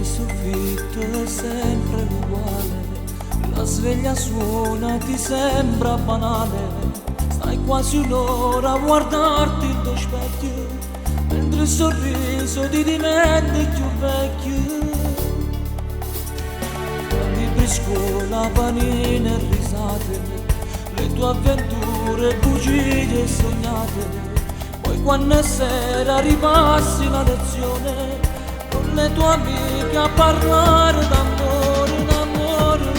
Il soffitto è sempre uguale, la sveglia suona, ti sembra banale. Stai quasi un'ora a guardarti in tuo specchio, mentre il sorriso ti dimentichi un vecchio. Libri, scuola, panine e risate, le tue avventure, bugie sognate. Poi quando è sera ripassi la lezione con le tue amiche a parlare d'amore, d'amore.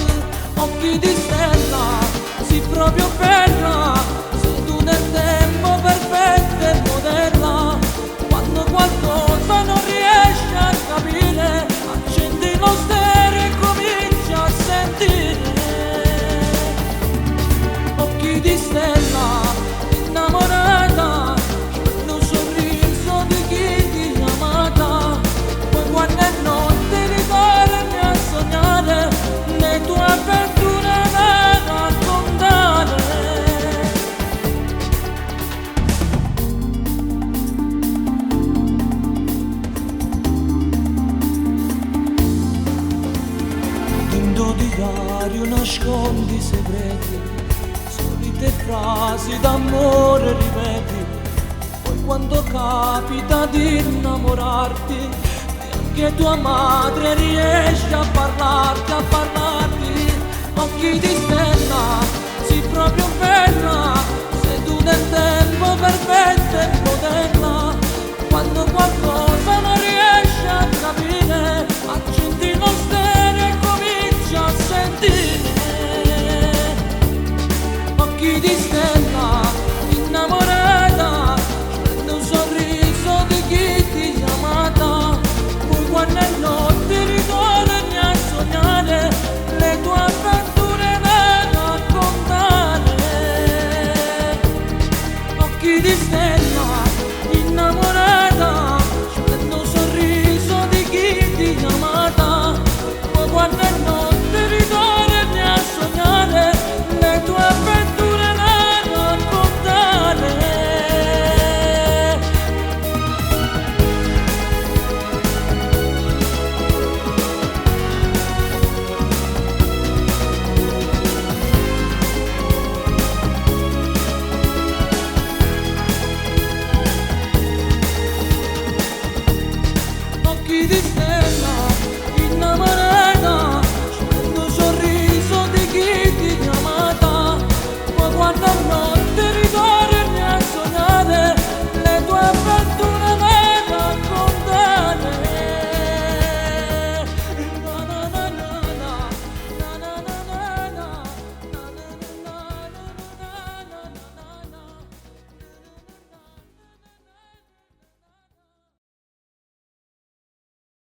Occhi di stella, sì proprio bella, sei tu nel tempo perfetta e moderna. Quando qualcosa non riesci a capire, accendi lo stereo e cominci a sentire. Occhi di stella, innamorata, lo sorriso di chi ti ha amata. Poi quando è notte ritorni a sognare le tue avventure da raccontare. Dentro di diario nascondi segreti, solite frasi d'amore ripeti. Poi quando capita di innamorarti, neanche tua madre riesce a parlarti, a parlarti. Occhi di stella, sì proprio bella, sei tu nel tempo perfetta e moderna. Quando qualcosa non riesci a capire, accendi lo stereo e cominci a sentire. Occhi di stella, innamorata, prende un sorriso di chi ti ha amata. Poi quando è notte ritorni a sognare le tue avventure da raccontare. Occhi di stella, innamorata, prende un sorriso di chi ti ha amata. Poi quando è notte ritorni a sognare le tue avventure da raccontare. Occhi di stella.